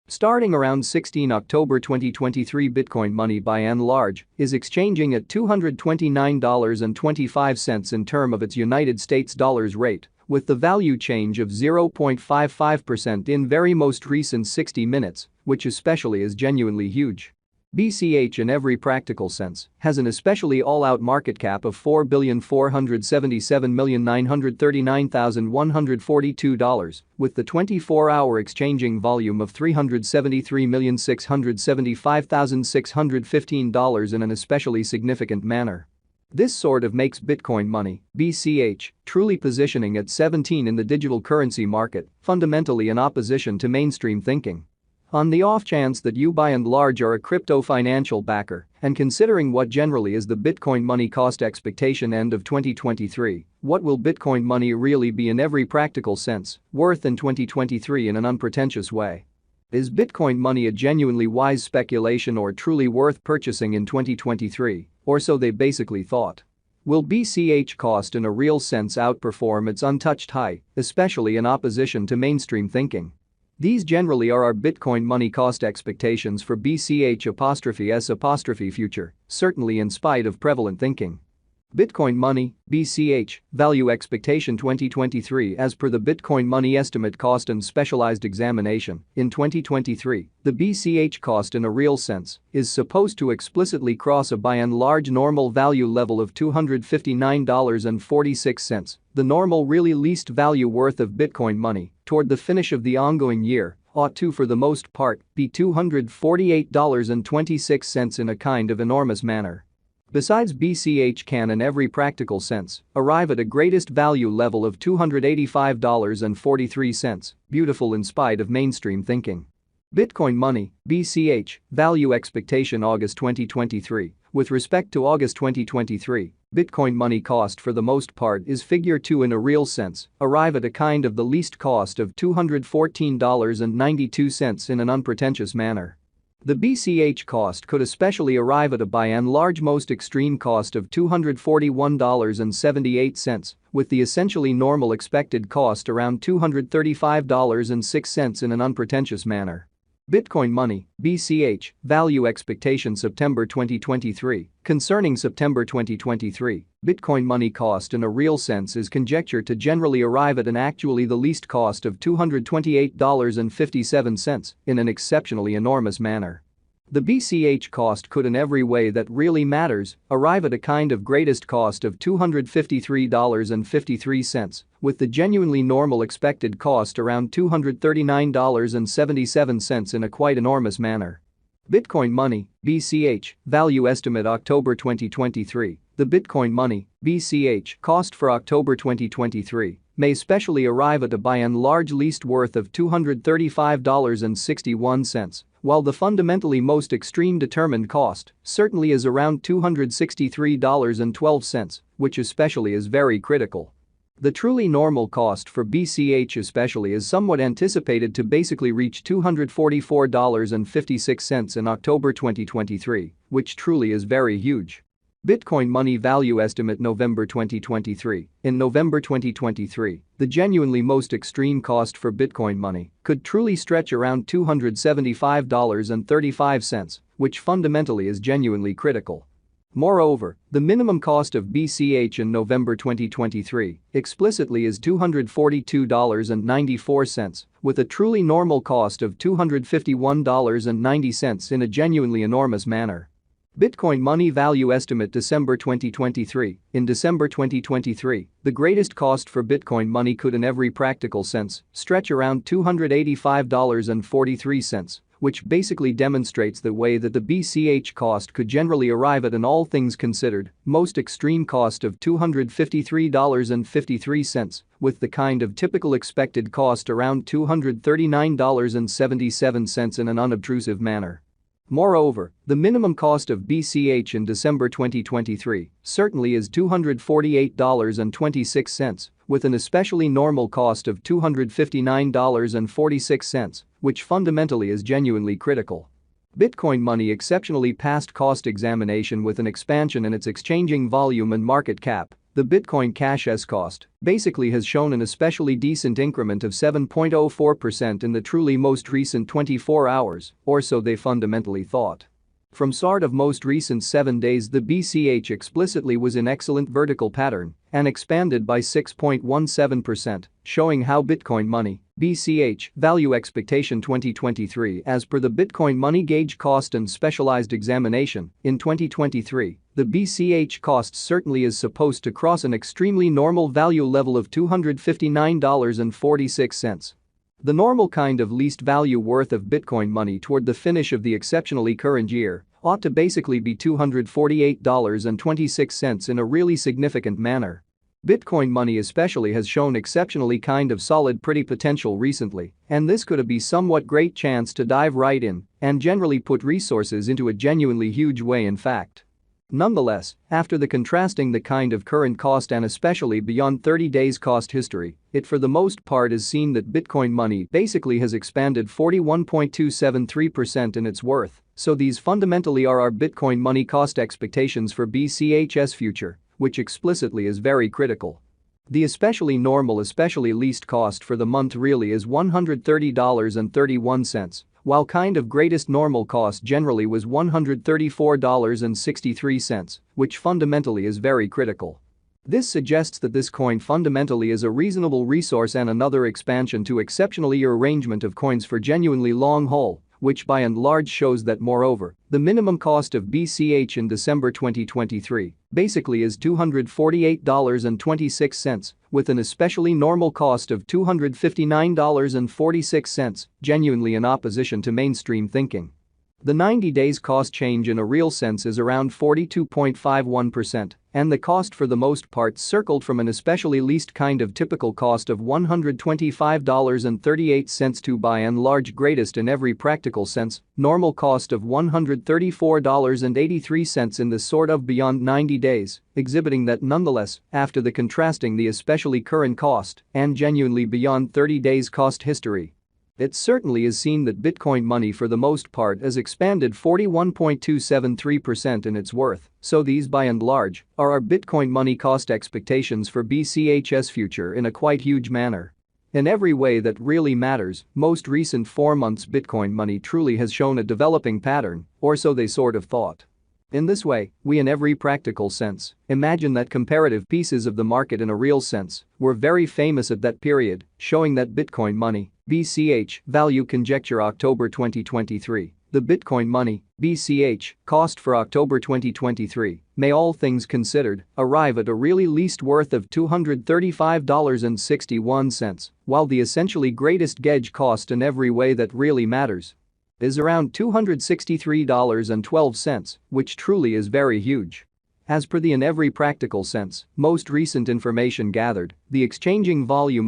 Starting around 16 October 2023, Bitcoin money by and large is exchanging at $229.25 in term of its United States dollars rate, with the value change of 0.55% in very most recent 60 minutes, which especially is genuinely huge. BCH in every practical sense has an especially all-out market cap of $4,477,939,142, with the 24-hour exchanging volume of $373,675,615 in an especially significant manner. This sort of makes Bitcoin money, BCH, truly positioning at 17 in the digital currency market, fundamentally in opposition to mainstream thinking. On the off chance that you by and large are a crypto financial backer, and considering what generally is the Bitcoin money cost expectation end of 2023, what will Bitcoin money really be in every practical sense worth in 2023 in an unpretentious way? Is Bitcoin money a genuinely wise speculation or truly worth purchasing in 2023, or so they basically thought? Will BCH cost in a real sense outperform its untouched high, especially in opposition to mainstream thinking? These generally are our Bitcoin money cost expectations for BCH'(S) future, certainly in spite of prevalent thinking. Bitcoin money, BCH, value expectation 2023. As per the Bitcoin money estimate cost and specialized examination, in 2023, the BCH cost in a real sense is supposed to explicitly cross a by and large normal value level of $259.46, the normal really least value worth of Bitcoin money, toward the finish of the ongoing year, ought to for the most part be $248.26 in a kind of enormous manner. Besides, BCH can in every practical sense arrive at a greatest value level of $285.43, beautiful in spite of mainstream thinking. Bitcoin money, BCH, value expectation August 2023. With respect to August 2023, Bitcoin money cost for the most part is figure 2 in a real sense, arrive at a kind of the least cost of $214.92 in an unpretentious manner. The BCH cost could especially arrive at a by and large most extreme cost of $241.78, with the essentially normal expected cost around $235.06 in an unpretentious manner. Bitcoin money, BCH, value expectation September 2023. Concerning September 2023, Bitcoin money cost in a real sense is conjectured to generally arrive at an actually the least cost of $228.57 in an exceptionally enormous manner. The BCH cost could in every way that really matters arrive at a kind of greatest cost of $253.53, with the genuinely normal expected cost around $239.77 in a quite enormous manner. Bitcoin money, BCH, value estimate October 2023. The Bitcoin money, BCH, cost for October 2023 may especially arrive at a by and large least worth of $235.61, while the fundamentally most extreme determined cost certainly is around $263.12, which especially is very critical. The truly normal cost for BCH especially is somewhat anticipated to basically reach $244.56 in October 2023, which truly is very huge. Bitcoin money value estimate November 2023. In November 2023, the genuinely most extreme cost for Bitcoin money could truly stretch around $275.35, which fundamentally is genuinely critical. Moreover, the minimum cost of BCH in November 2023 explicitly is $242.94, with a truly normal cost of $251.90 in a genuinely enormous manner. Bitcoin money value estimate December 2023. In December 2023, the greatest cost for Bitcoin money could in every practical sense stretch around $285.43, which basically demonstrates the way that the BCH cost could generally arrive at an all things considered most extreme cost of $253.53, with the kind of typical expected cost around $239.77 in an unobtrusive manner. Moreover, the minimum cost of BCH in December 2023 certainly is $248.26, with an especially normal cost of $259.46, which fundamentally is genuinely critical. Bitcoin money exceptionally passed cost examination with an expansion in its exchanging volume and market cap. The Bitcoin Cash S cost basically has shown an especially decent increment of 7.04% in the truly most recent 24 hours, or so they fundamentally thought. From start of most recent 7 days, the BCH explicitly was in excellent vertical pattern and expanded by 6.17%, showing how Bitcoin Money BCH value expectation 2023 as per the Bitcoin Money Gauge cost and specialized examination. In 2023, the BCH cost certainly is supposed to cross an extremely normal value level of $259.46. The normal kind of least value worth of Bitcoin Money toward the finish of the exceptionally current year ought to basically be $248.26 in a really significant manner. Bitcoin Money especially has shown exceptionally kind of solid pretty potential recently, and this could be somewhat great chance to dive right in and generally put resources into a genuinely huge way in fact. Nonetheless, after the contrasting the kind of current cost and especially beyond 30 days cost history, it for the most part is seen that Bitcoin Money basically has expanded 41.273% in its worth, so these fundamentally are our Bitcoin Money cost expectations for BCH's future, which explicitly is very critical. The especially normal especially least cost for the month really is $130.31, while kind of greatest normal cost generally was $134.63, which fundamentally is very critical. This suggests that this coin fundamentally is a reasonable resource and another expansion to exceptionally arrangement of coins for genuinely long haul, which by and large shows that moreover, the minimum cost of BCH in December 2023 basically is $248.26, with an especially normal cost of $259.46, genuinely in opposition to mainstream thinking. The 90 days cost change in a real sense is around 42.51%, and the cost for the most part circled from an especially least kind of typical cost of $125.38 to by and large greatest in every practical sense, normal cost of $134.83 in the sort of beyond 90 days, exhibiting that nonetheless, after the contrasting the especially current cost and genuinely beyond 30 days cost history, it certainly is seen that Bitcoin Money for the most part has expanded 41.273% in its worth, so these by and large are our Bitcoin Money cost expectations for BCH's future in a quite huge manner. In every way that really matters, most recent 4 months Bitcoin Money truly has shown a developing pattern, or so they sort of thought. In this way, we in every practical sense imagine that comparative pieces of the market in a real sense were very famous at that period, showing that Bitcoin Money BCH value conjecture October 2023, the Bitcoin Money BCH cost for October 2023 may all things considered arrive at a really least worth of $235.61, while the essentially greatest gauge cost in every way that really matters is around $263.12, which truly is very huge. As per the in every practical sense, most recent information gathered, the exchanging volume